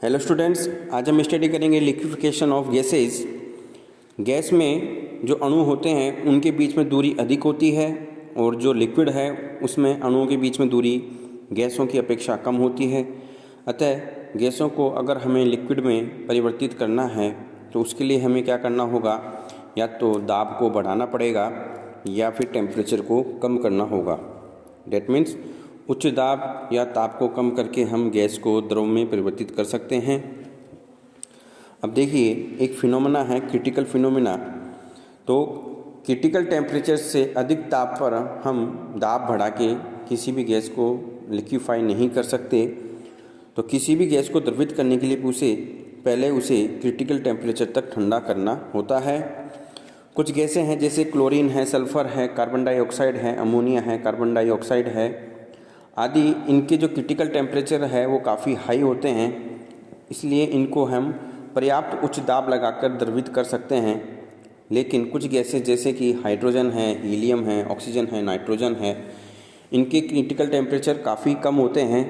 Hello students, आज हम study करेंगे लिक्विफिकेशन ऑफ गैसेस। गैस में जो अणु होते हैं उनके बीच में दूरी अधिक होती है और जो लिक्विड है उसमें अणुओं के बीच में दूरी गैसों की अपेक्षा कम होती है। अतः गैसों को अगर हमें लिक्विड में परिवर्तित करना है तो उसके लिए हमें क्या करना होगा, या तो दाब को बढ़ाना पड़ेगा या फिर टेम्परेचर को कम करना होगा। डेट मीन्स उच्च दाब या ताप को कम करके हम गैस को द्रव में परिवर्तित कर सकते हैं। अब देखिए, एक फिनोमेना है क्रिटिकल फिनोमेना। तो क्रिटिकल टेम्परेचर से अधिक ताप पर हम दाब बढ़ा के किसी भी गैस को लिक्विफाई नहीं कर सकते। तो किसी भी गैस को द्रवित करने के लिए पहले उसे क्रिटिकल टेम्परेचर तक ठंडा करना होता है। कुछ गैसें हैं जैसे क्लोरीन है, सल्फ़र है, कार्बन डाइऑक्साइड है, अमोनिया है, कार्बन डाइऑक्साइड है आदि। इनके जो क्रिटिकल टेम्परेचर है वो काफ़ी हाई होते हैं, इसलिए इनको हम पर्याप्त उच्च दाब लगाकर द्रवित कर सकते हैं। लेकिन कुछ गैसें जैसे कि हाइड्रोजन है, हीलियम है, ऑक्सीजन है, नाइट्रोजन है, इनके क्रिटिकल टेम्परेचर काफ़ी कम होते हैं।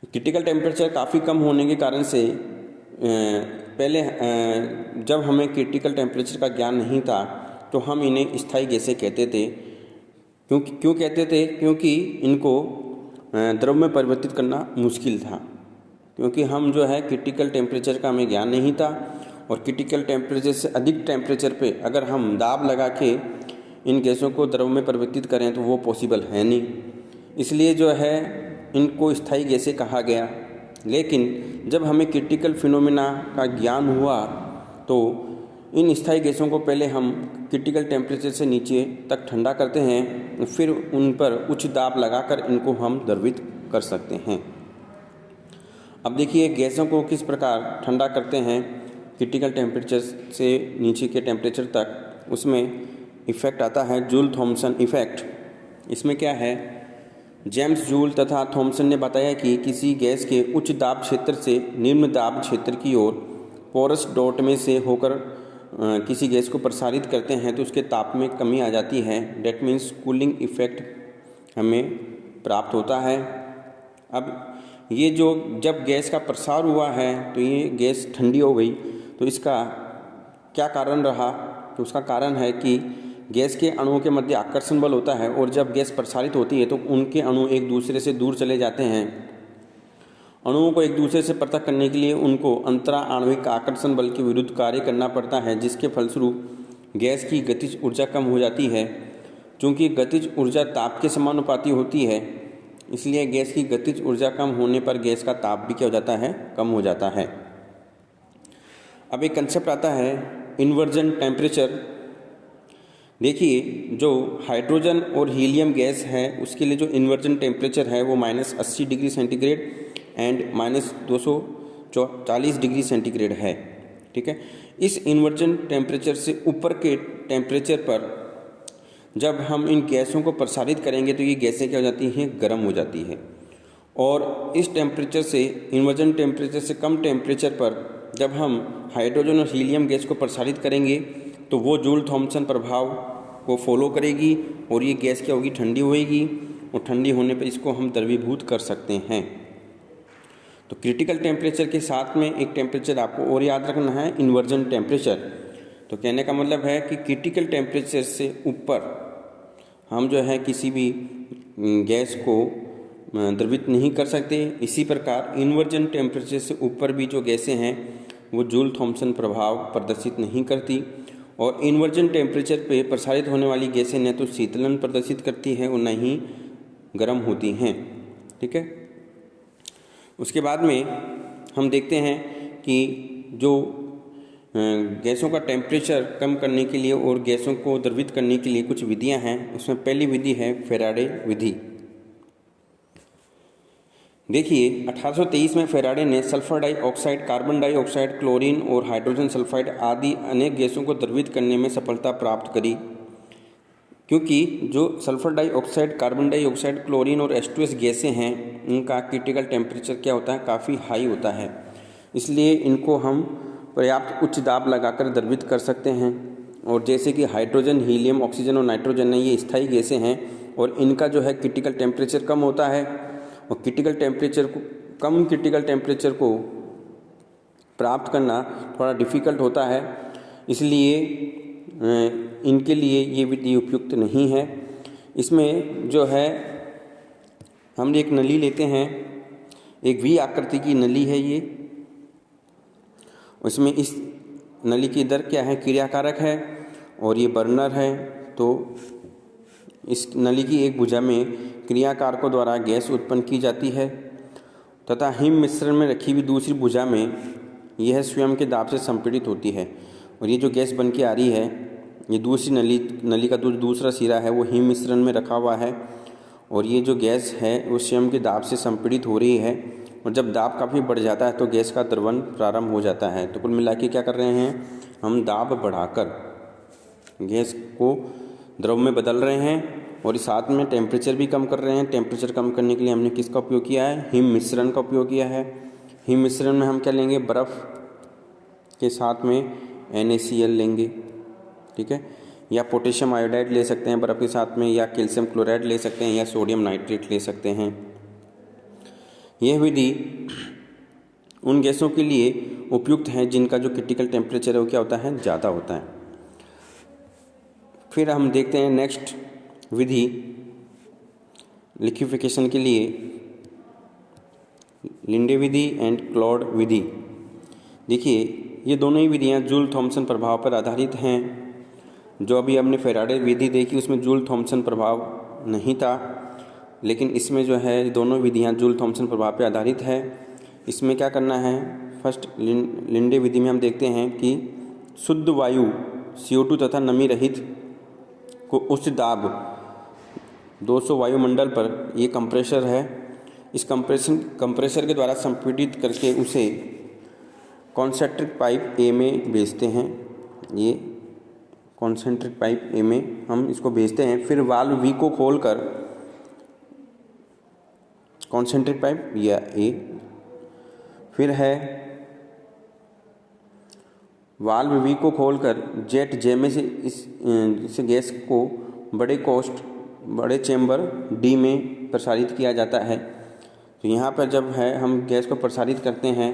क्रिटिकल टेम्परेचर काफ़ी कम होने के कारण से पहले जब हमें क्रिटिकल टेम्परेचर का ज्ञान नहीं था तो हम इन्हें स्थायी गैसें कहते थे। क्यों कहते थे? क्योंकि इनको द्रव में परिवर्तित करना मुश्किल था, क्योंकि हम जो है क्रिटिकल टेम्परेचर का हमें ज्ञान नहीं था और क्रिटिकल टेम्परेचर से अधिक टेम्परेचर पे अगर हम दाब लगा के इन गैसों को द्रव में परिवर्तित करें तो वो पॉसिबल है नहीं, इसलिए जो है इनको स्थायी गैसें कहा गया। लेकिन जब हमें क्रिटिकल फिनोमेना का ज्ञान हुआ तो इन स्थायी गैसों को पहले हम क्रिटिकल टेम्परेचर से नीचे तक ठंडा करते हैं, फिर उन पर उच्च दाब लगाकर इनको हम द्रवित कर सकते हैं। अब देखिए गैसों को किस प्रकार ठंडा करते हैं क्रिटिकल टेम्परेचर से नीचे के टेम्परेचर तक। उसमें इफ़ेक्ट आता है जूल थॉमसन इफ़ेक्ट। इसमें क्या है, जेम्स जूल तथा थॉमसन ने बताया कि किसी गैस के उच्च दाब क्षेत्र से निम्न दाब क्षेत्र की ओर पोरस डॉट में से होकर किसी गैस को प्रसारित करते हैं तो उसके ताप में कमी आ जाती है। डेट मीन्स कूलिंग इफ़ेक्ट हमें प्राप्त होता है। अब ये जो जब गैस का प्रसार हुआ है तो ये गैस ठंडी हो गई, तो इसका क्या कारण रहा? तो उसका कारण है कि गैस के अणुओं के मध्य आकर्षण बल होता है और जब गैस प्रसारित होती है तो उनके अणु एक दूसरे से दूर चले जाते हैं। अणुओं को एक दूसरे से पृथक करने के लिए उनको अंतरा आणविक आकर्षण बल के विरुद्ध कार्य करना पड़ता है, जिसके फलस्वरूप गैस की गतिज ऊर्जा कम हो जाती है। चूँकि गतिज ऊर्जा ताप के समानुपाती होती है, इसलिए गैस की गतिज ऊर्जा कम होने पर गैस का ताप भी क्या हो जाता है, कम हो जाता है। अब एक कंसेप्ट आता है इन्वर्जन टेम्परेचर। देखिए, जो हाइड्रोजन और हीलियम गैस है उसके लिए जो इन्वर्जन टेम्परेचर है वो -80 degree centigrade and -240 degree centigrade है। ठीक है, इस इन्वर्जन टेम्परेचर से ऊपर के टेम्परेचर पर जब हम इन गैसों को प्रसारित करेंगे तो ये गैसें क्या हो जाती हैं, गर्म हो जाती है। और इस टेम्परेचर से, इन्वर्जन टेम्परेचर से कम टेम्परेचर पर जब हम हाइड्रोजन और हीलियम गैस को प्रसारित करेंगे तो वो जूल थॉमसन प्रभाव को फॉलो करेगी और ये गैस क्या होगी, ठंडी होएगी, और ठंडी होने पर इसको हम द्रवीभूत कर सकते हैं। तो क्रिटिकल टेम्परेचर के साथ में एक टेम्परेचर आपको और याद रखना है, इन्वर्जन टेम्परेचर। तो कहने का मतलब है कि क्रिटिकल टेम्परेचर से ऊपर हम जो है किसी भी गैस को द्रवित नहीं कर सकते। इसी प्रकार इन्वर्जन टेम्परेचर से ऊपर भी जो गैसें हैं वो जूल थॉमसन प्रभाव प्रदर्शित नहीं करती, और इन्वर्जन टेम्परेचर पे प्रसारित होने वाली गैसें न तो शीतलन प्रदर्शित करती हैं और न ही गर्म होती हैं। ठीक है, उसके बाद में हम देखते हैं कि जो गैसों का टेम्परेचर कम करने के लिए और गैसों को द्रवित करने के लिए कुछ विधियां हैं। उसमें पहली विधि है फेराडे विधि। देखिए, 1823 में फेराडे ने sulphur dioxide, carbon dioxide, chlorine और हाइड्रोजन सल्फाइड आदि अनेक गैसों को द्रवित करने में सफलता प्राप्त करी। क्योंकि जो sulphur dioxide, carbon dioxide, chlorine और H2S गैसें हैं उनका क्रिटिकल टेम्परेचर क्या होता है, काफ़ी हाई होता है, इसलिए इनको हम पर्याप्त उच्च दाब लगाकर द्रवित कर सकते हैं। और जैसे कि हाइड्रोजन, हीलियम, ऑक्सीजन और नाइट्रोजन है, ये स्थायी गैसें हैं और इनका जो है क्रिटिकल टेम्परेचर कम होता है और क्रिटिकल टेम्परेचर कम क्रिटिकल टेम्परेचर को प्राप्त करना थोड़ा डिफ़िकल्ट होता है, इसलिए इनके लिए ये विधि उपयुक्त नहीं है। इसमें जो है हम एक नली लेते हैं, एक वी आकृति की नली है ये, उसमें इस नली की दर क्या है, क्रियाकारक है, और ये बर्नर है। तो इस नली की एक भुजा में क्रियाकारकों द्वारा गैस उत्पन्न की जाती है तथा हिम मिश्रण में रखी हुई दूसरी भुजा में यह स्वयं के दाब से संपीड़ित होती है। और ये जो गैस बन के आ रही है, ये दूसरी नली का दूसरा सिरा है वो हिम मिश्रण में रखा हुआ है, और ये जो गैस है वो स्वयं के दाब से संपीड़ित हो रही है। और जब दाब काफ़ी बढ़ जाता है तो गैस का द्रवण प्रारंभ हो जाता है। तो कुल मिला के क्या कर रहे हैं, हम दाब बढ़ाकर गैस को द्रव में बदल रहे हैं और साथ में टेम्परेचर भी कम कर रहे हैं। टेम्परेचर कम करने के लिए हमने किसका उपयोग किया है, हिम मिश्रण का उपयोग किया है। हिम मिश्रण में हम क्या लेंगे, बर्फ़ के साथ में NaCl लेंगे, ठीक है, या पोटेशियम आयोडाइड ले सकते हैं बर्फ़ के साथ में, या कैल्शियम क्लोराइड ले सकते हैं, या सोडियम नाइट्रेट ले सकते हैं। यह विधि उन गैसों के लिए उपयुक्त है जिनका जो क्रिटिकल टेम्परेचर है वो क्या होता है, ज़्यादा होता है। फिर हम देखते हैं नेक्स्ट विधि लिक्विफिकेशन के लिए, लिंडे विधि एंड क्लॉड विधि। देखिए ये दोनों ही विधियाँ जूल थॉमसन प्रभाव पर आधारित हैं। जो अभी हमने फैराडे विधि देखी उसमें जूल थॉमसन प्रभाव नहीं था, लेकिन इसमें जो है दोनों विधियाँ जूल थॉमसन प्रभाव पर आधारित है। इसमें क्या करना है, फर्स्ट लिंडे विधि में हम देखते हैं कि शुद्ध वायु CO2 तथा नमी रहित को उच्च दाब 200 वायुमंडल पर, ये कंप्रेसर है, इस कंप्रेसर के द्वारा संपीड़ित करके उसे कॉन्सेंट्रिक पाइप A में भेजते हैं। ये कॉन्सेंट्रिक पाइप A में हम इसको भेजते हैं। फिर वाल्व V को खोलकर कॉन्सेंट्रिक पाइप या A, फिर है वाल्व V को खोलकर जेट J में से इस गैस को बड़े चैम्बर D में प्रसारित किया जाता है। तो यहाँ पर जब है हम गैस को प्रसारित करते हैं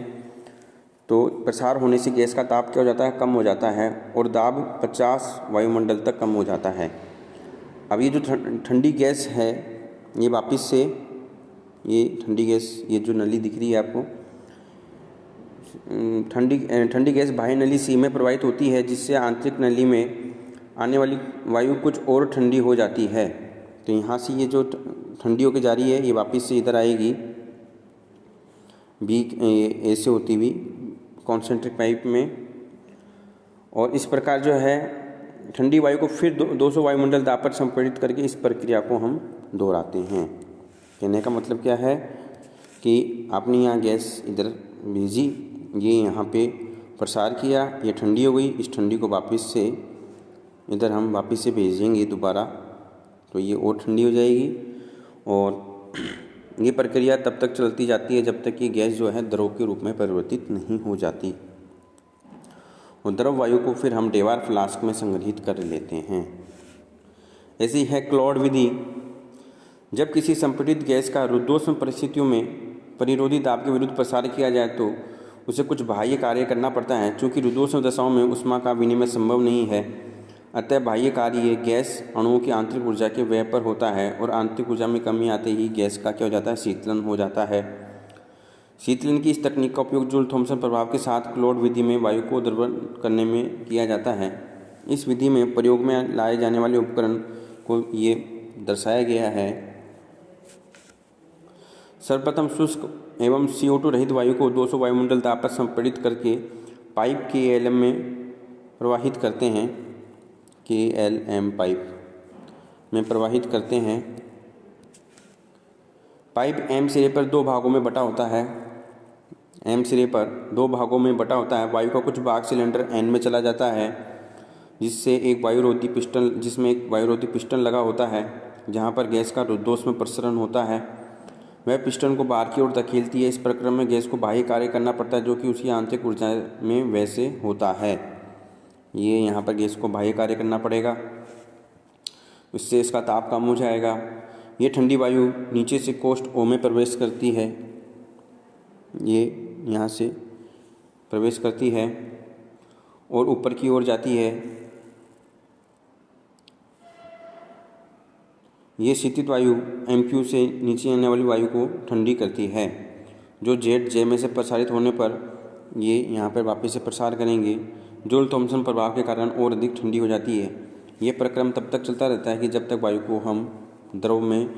तो प्रसार होने से गैस का दाब क्या हो जाता है, कम हो जाता है, और दाब 50 वायुमंडल तक कम हो जाता है। अब ये जो ठंडी गैस है, ये वापस से ये ठंडी गैस, ये जो नली दिख रही है आपको, ठंडी गैस बाह्य नली C में प्रवाहित होती है, जिससे आंतरिक नली में आने वाली वायु कुछ और ठंडी हो जाती है। तो यहाँ से ये जो ठंडी होकर जा रही है ये वापस से इधर आएगी B ऐसे होती हुई कॉन्सेंट्रिक पाइप में, और इस प्रकार जो है ठंडी वायु को फिर 200 वायुमंडल दाब पर संपीड़ित करके इस प्रक्रिया को हम दोहराते हैं। कहने का मतलब क्या है कि आपने यहाँ गैस इधर भेजी, ये यहाँ पे प्रसार किया, ये ठंडी हो गई, इस ठंडी को वापस से इधर हम वापस से भेजेंगे दोबारा, तो ये और ठंडी हो जाएगी। और ये प्रक्रिया तब तक चलती जाती है जब तक कि गैस जो है द्रव के रूप में परिवर्तित नहीं हो जाती, और द्रव वायु को फिर हम डेवार फ्लास्क में संग्रहित कर लेते हैं। ऐसी है क्लॉड विधि। जब किसी संपीड़ित गैस का रुद्धोष्म परिस्थितियों में परिरोधी दाब के विरुद्ध प्रसार किया जाए तो उसे कुछ बाह्य कार्य करना पड़ता है। चूँकि रुद्धोष्म दशाओं में ऊष्मा का विनिमय संभव नहीं है, अतः बाह्य कार्य गैस अणुओं की आंतरिक ऊर्जा के व्यय पर होता है, और आंतरिक ऊर्जा में कमी आते ही गैस का क्या हो जाता है, शीतलन हो जाता है। शीतलन की इस तकनीक का उपयोग जूल थॉमसन प्रभाव के साथ क्लॉड विधि में वायु को द्रवण करने में किया जाता है। इस विधि में प्रयोग में लाए जाने वाले उपकरण को ये दर्शाया गया है। सर्वप्रथम शुष्क एवं CO2 रहित वायु को 200 वायुमंडल दाब पर संपीड़ित करके पाइप KLM में प्रवाहित करते हैं। KLM पाइप में प्रवाहित करते हैं। पाइप M सिरे पर 2 भागों में बटा होता है। M सिरे पर 2 भागों में बटा होता है। वायु का कुछ भाग सिलेंडर N में चला जाता है, जिसमें एक वायुरोधी पिस्टन लगा होता है, जहां पर गैस का रुद्धोष्म प्रसरण होता है। वह पिस्टन को बाहर की ओर धकेलती है। इस प्रक्रिया में गैस को बाह्य कार्य करना पड़ता है, जो कि उसकी आंतरिक ऊर्जा में वैसे होता है। ये यहाँ पर गैस को बाह्य कार्य करना पड़ेगा, इससे इसका ताप कम हो जाएगा। ये ठंडी वायु नीचे से कोष्ठ O में प्रवेश करती है। ये यहाँ से प्रवेश करती है और ऊपर की ओर जाती है। ये शीतित वायु MQ से नीचे आने वाली वायु को ठंडी करती है, जो ZJ में से प्रसारित होने पर ये यहाँ पर वापस से प्रसार करेंगे। जूल थॉमसन प्रभाव के कारण और अधिक ठंडी हो जाती है। ये प्रक्रम तब तक चलता रहता है कि जब तक वायु को हम द्रव में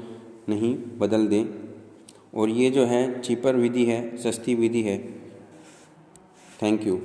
नहीं बदल दें। और ये जो है चीपर विधि है, सस्ती विधि है। Thank you.